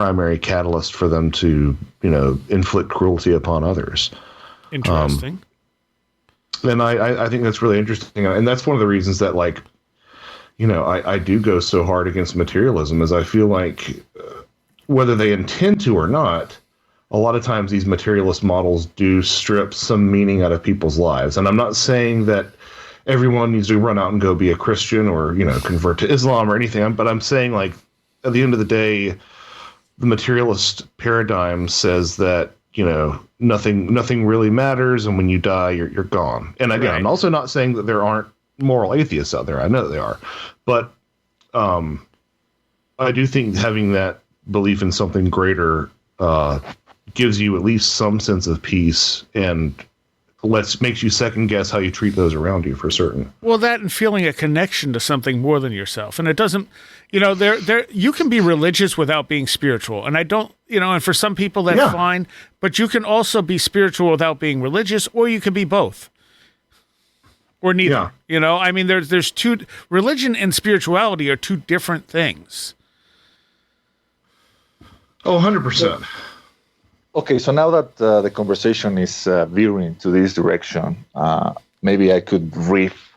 primary catalyst for them to, inflict cruelty upon others. Interesting. And I think that's really interesting. And that's one of the reasons that, like, I do go so hard against materialism, is I feel like whether they intend to or not, a lot of times these materialist models do strip some meaning out of people's lives. And I'm not saying that everyone needs to run out and go be a Christian or, convert to Islam or anything. But I'm saying, like, at the end of the day, the materialist paradigm says that, nothing really matters. And when you die, you're gone. And again, I'm also not saying that there aren't moral atheists out there. I know they are. But I do think having that belief in something greater gives you at least some sense of peace and makes you second guess how you treat those around you, for certain. Well, that and feeling a connection to something more than yourself. And it doesn't, there you can be religious without being spiritual. And I don't, and for some people that's fine, but you can also be spiritual without being religious, or you can be both. Or neither. Yeah. I mean, there's two, religion and spirituality are two different things. Oh, 100%. Okay, so now that the conversation is veering to this direction, maybe I could riff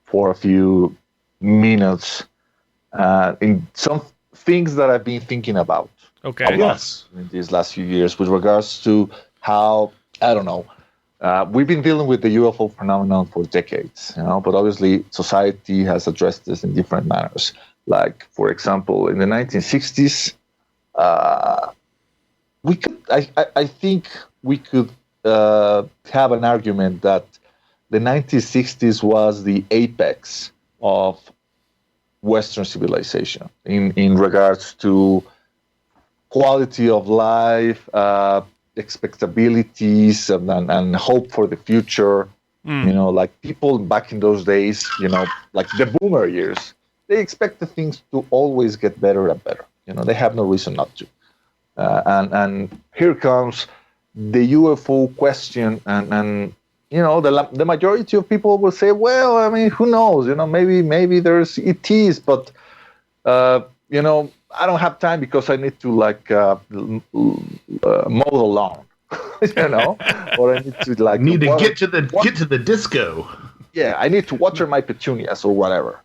for a few minutes in some things that I've been thinking about. Okay. Yes. In these last few years, with regards to how, I don't know, we've been dealing with the UFO phenomenon for decades, but obviously society has addressed this in different manners. Like, for example, in the 1960s, I think we could have an argument that the 1960s was the apex of Western civilization in regards to quality of life, expectabilities, and hope for the future. Like people back in those days, like the boomer years, they expected things to always get better and better. They have no reason not to. And here comes the UFO question, and the majority of people will say, well, I mean, who knows? Maybe there's ETs, but I don't have time because I need to mow the lawn, or I need to get to the disco. Yeah, I need to water my petunias or whatever.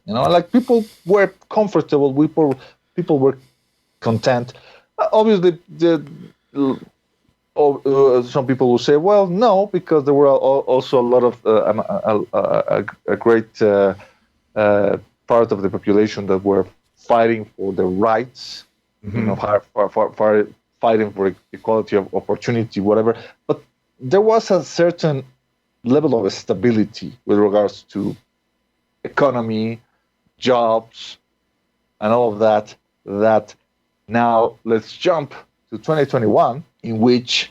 People were comfortable. People were content. Obviously, some people will say, well, no, because there were also a lot of a great part of the population that were fighting for their rights, fighting for equality of opportunity, whatever. But there was a certain level of stability with regards to economy, jobs, and all of that. Now let's jump to 2021, in which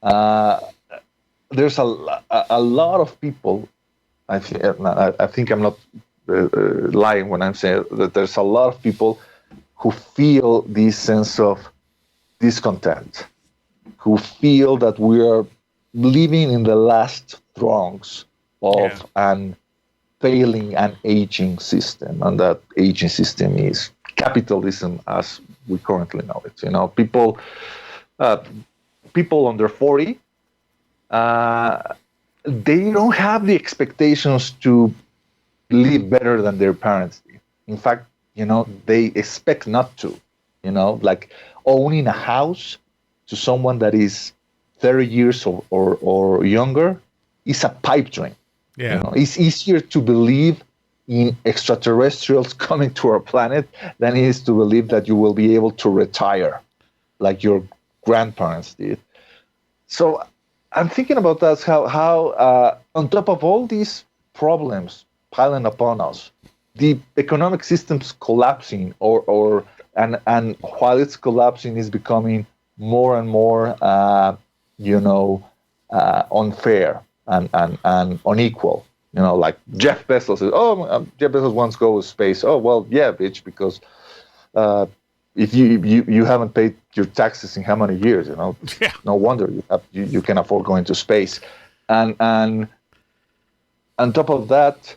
there's a lot of people. I think I'm not lying when I'm saying that there's a lot of people who feel this sense of discontent, who feel that we are living in the last throes of an failing and aging system, and that aging system is capitalism as we currently know it. People under 40, they don't have the expectations to live better than their parents did. In fact, they expect not to. Like owning a house to someone that is 30 years or younger is a pipe dream. Yeah. It's easier to believe in extraterrestrials coming to our planet than it is to believe that you will be able to retire like your grandparents did. So I'm thinking about that, how on top of all these problems piling upon us, the economic system's collapsing, and while it's collapsing, is becoming more and more unfair and unequal. Like Jeff Bezos says, Jeff Bezos wants to go to space. Oh, well, yeah, bitch, because if you haven't paid your taxes in how many years, no wonder you can afford going to space. And on top of that,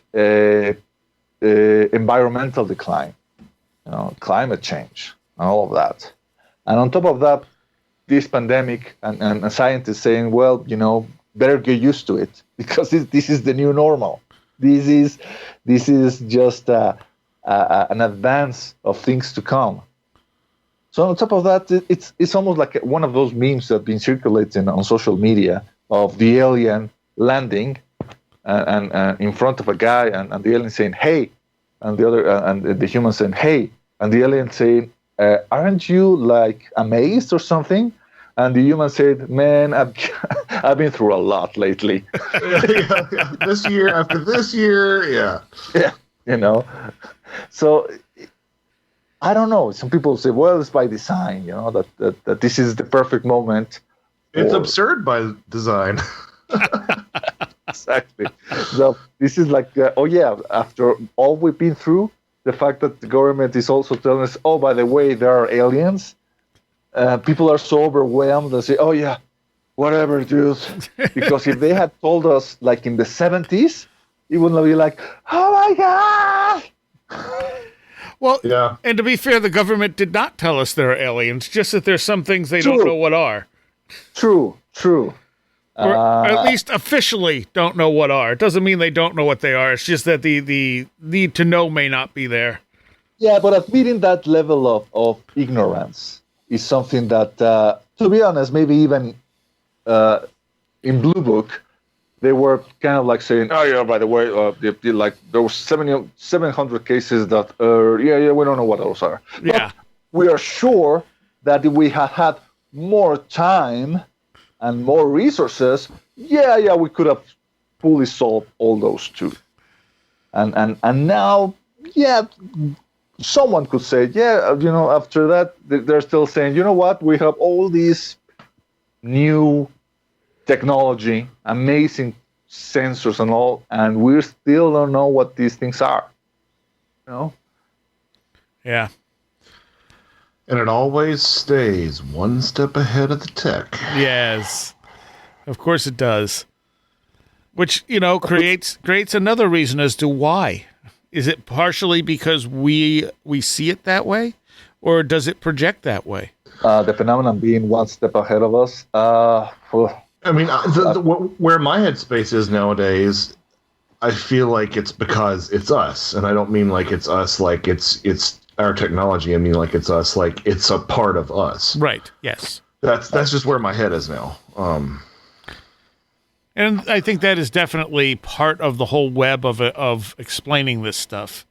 environmental decline, climate change, and all of that. And on top of that, this pandemic and scientists saying, well, better get used to it because this is the new normal. This is just an advance of things to come. So on top of that, it's almost like one of those memes that have been circulating on social media of the alien landing and in front of a guy and the alien saying, hey, and the other and the human saying, hey, and the alien saying, aren't you like amazed or something? And the human said, man, I've been through a lot lately. Yeah. This year after this year, yeah. Yeah, So I don't know. Some people say, well, it's by design, that this is the perfect moment. It's absurd by design. Exactly. So this is like, after all we've been through, the fact that the government is also telling us, oh, by the way, there are aliens. People are so overwhelmed. They say, oh, yeah, whatever, dude. Because if they had told us, like, in the 70s, it wouldn't be like, oh, my God. Well, yeah. And to be fair, the government did not tell us there are aliens, just that there's some things they don't know what are. True. Or at least officially don't know what are. It doesn't mean they don't know what they are. It's just that the need to know may not be there. Yeah, but admitting that level of ignorance is something that, to be honest, maybe even in Blue Book, they were kind of like saying, oh, yeah, by the way, there were 700 cases that, we don't know what those are. Yeah. But we are sure that if we had more time and more resources, we could have fully solved all those too. And now, someone could say, after that, they're still saying, you know what, we have all these new technology, amazing sensors and all, and we still don't know what these things are. Yeah. And it always stays one step ahead of the tech. Yes. Of course it does. Which, creates another reason as to why. Is it partially because we see it that way, or does it project that way? The phenomenon being one step ahead of us. I mean, where my headspace is nowadays, I feel like it's because it's us, and I don't mean like it's us, like it's our technology. I mean like it's us, like it's a part of us. Right. Yes. That's just where my head is now. And I think that is definitely part of the whole web of explaining this stuff,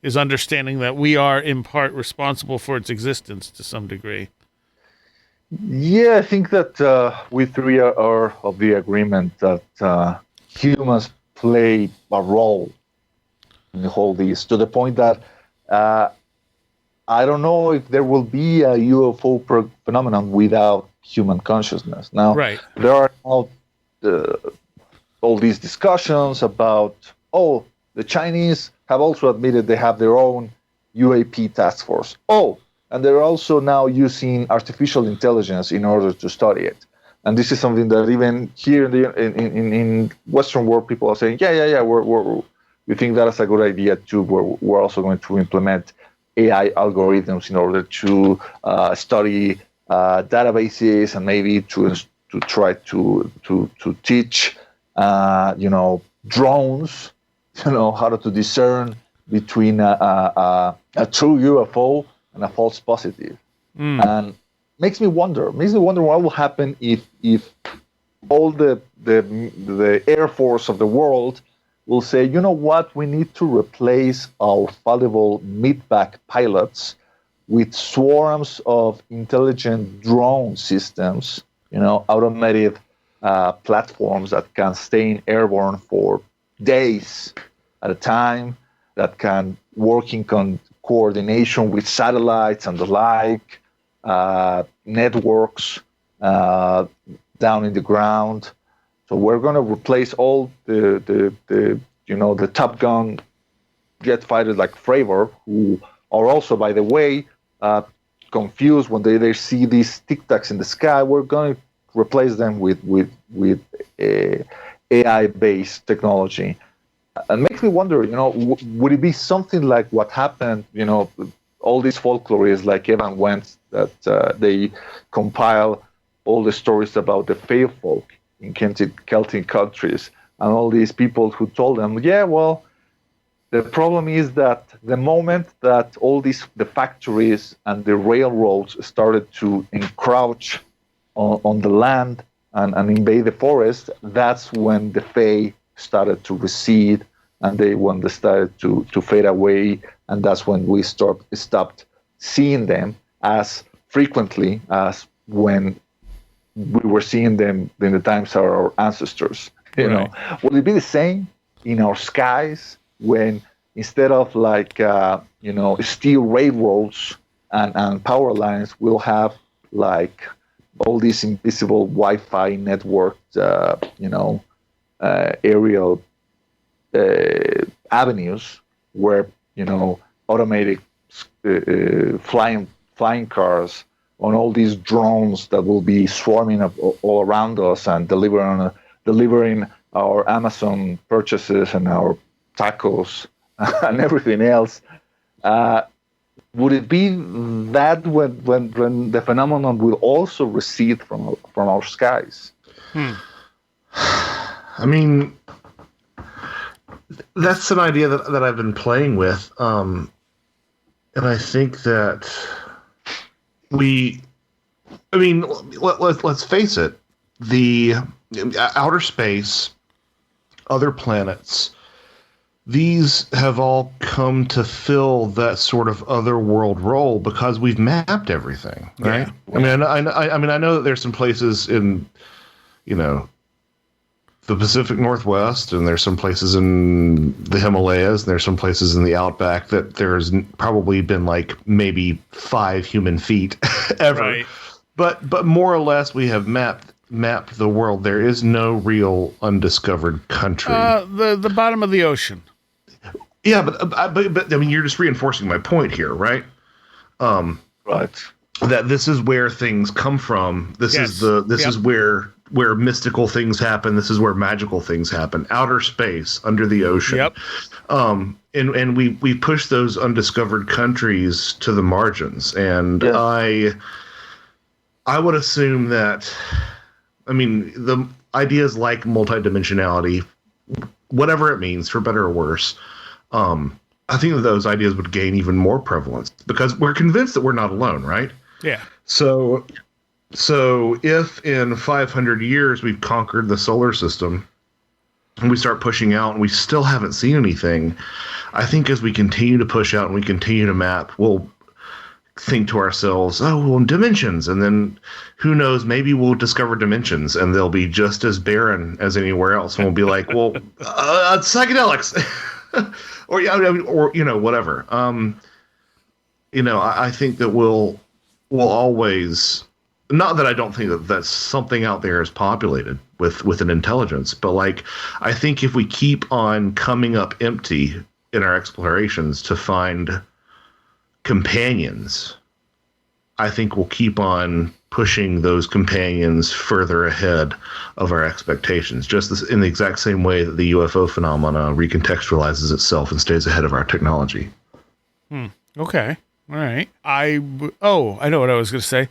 is understanding that we are in part responsible for its existence to some degree. Yeah, I think that we three are of the agreement that humans play a role in the whole this, to the point that I don't know if there will be a UFO phenomenon without human consciousness. Now, right. There are now all these discussions about, the Chinese have also admitted they have their own UAP task force. And they're also now using artificial intelligence in order to study it. And this is something that even here in Western world, people are saying, we think that is a good idea too. We're also going to implement AI algorithms in order to study databases and maybe to try to teach drones, how to discern between a true UFO and a false positive. And makes me wonder what will happen if all the Air Force of the world will say, you know what, we need to replace our fallible meatbag pilots with swarms of intelligent drone systems, automated platforms that can stay airborne for days at a time, that can work in coordination with satellites and the like, networks down in the ground. So we're going to replace all the Top Gun jet fighters like Fravor, who are also, by the way, confused when they see these tic tacs in the sky. We're going to replace them with AI-based technology. And makes me wonder, would it be something like what happened, all these folklorists like Evan Wentz that they compile all the stories about the fae folk in Celtic countries, and all these people who told them, yeah, well, the problem is that the moment that the factories and the railroads started to encroach on the land and invade the forest, that's when the fae started to recede, and when they started to fade away, and that's when we stopped seeing them as frequently as when we were seeing them in the times of our ancestors. You know, will it be the same in our skies when instead of steel railroads and power lines, we'll have like all these invisible Wi-Fi networked, aerial avenues where automatic flying cars on all these drones that will be swarming up all around us and delivering our Amazon purchases and our tacos and everything else. Would it be that when the phenomenon will also recede from our skies? I mean, that's an idea that I've been playing with, and I think that let's face it, the outer space, other planets, these have all come to fill that sort of otherworld role because we've mapped everything, right? Yeah. I know that there's some places in, the Pacific Northwest, and there's some places in the Himalayas, and there's some places in the outback that there's probably been like maybe 5 human feet ever. Right. But more or less, we have mapped the world. There is no real undiscovered country. The bottom of the ocean. Yeah, but I mean, you're just reinforcing my point here, right? Right. That this is where things come from. This is where mystical things happen. This is where magical things happen. Outer space, under the ocean. Yep. And we push those undiscovered countries to the margins. And I would assume that, the ideas like multidimensionality, whatever it means, for better or worse, I think that those ideas would gain even more prevalence because we're convinced that we're not alone, right? Yeah. So if in 500 years we've conquered the solar system and we start pushing out and we still haven't seen anything, I think as we continue to push out and we continue to map, we'll think to ourselves, dimensions. And then who knows, maybe we'll discover dimensions and they'll be just as barren as anywhere else. And we'll be like, psychedelics or whatever. I think that we'll always, not that I don't think that something out there is populated with an intelligence, but like, I think if we keep on coming up empty in our explorations to find companions, I think we'll keep on pushing those companions further ahead of our expectations, just in the exact same way that the UFO phenomena recontextualizes itself and stays ahead of our technology. Okay. All right. I know what I was going to say.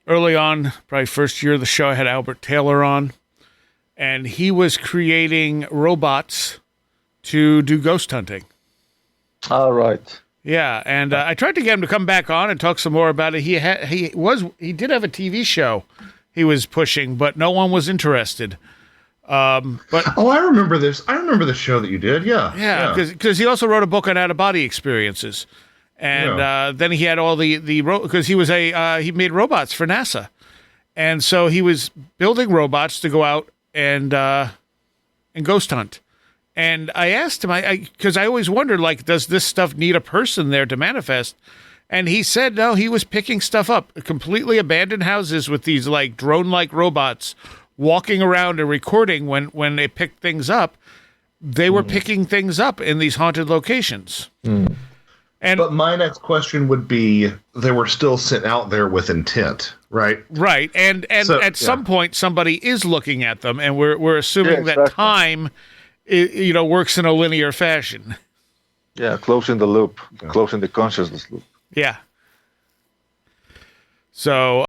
Early on, probably first year of the show, I had Albert Taylor on, and he was creating robots to do ghost hunting. All right. Yeah, and I tried to get him to come back on and talk some more about it. He did have a TV show he was pushing, but no one was interested. I remember this. I remember the show that you did. Yeah, because he also wrote a book on out-of-body experiences. And then he had all because he was he made robots for NASA, and so he was building robots to go out and ghost hunt. And I asked him, because I always wondered, like, does this stuff need a person there to manifest? And he said no, he was picking stuff up, completely abandoned houses with these like drone-like robots walking around and recording when they picked things up. They were picking things up in these haunted locations. But my next question would be, they were still sent out there with intent, right? Right. And so, at some point, somebody is looking at them, and we're assuming that time, works in a linear fashion. Yeah, closing the loop, closing the consciousness loop. Yeah. So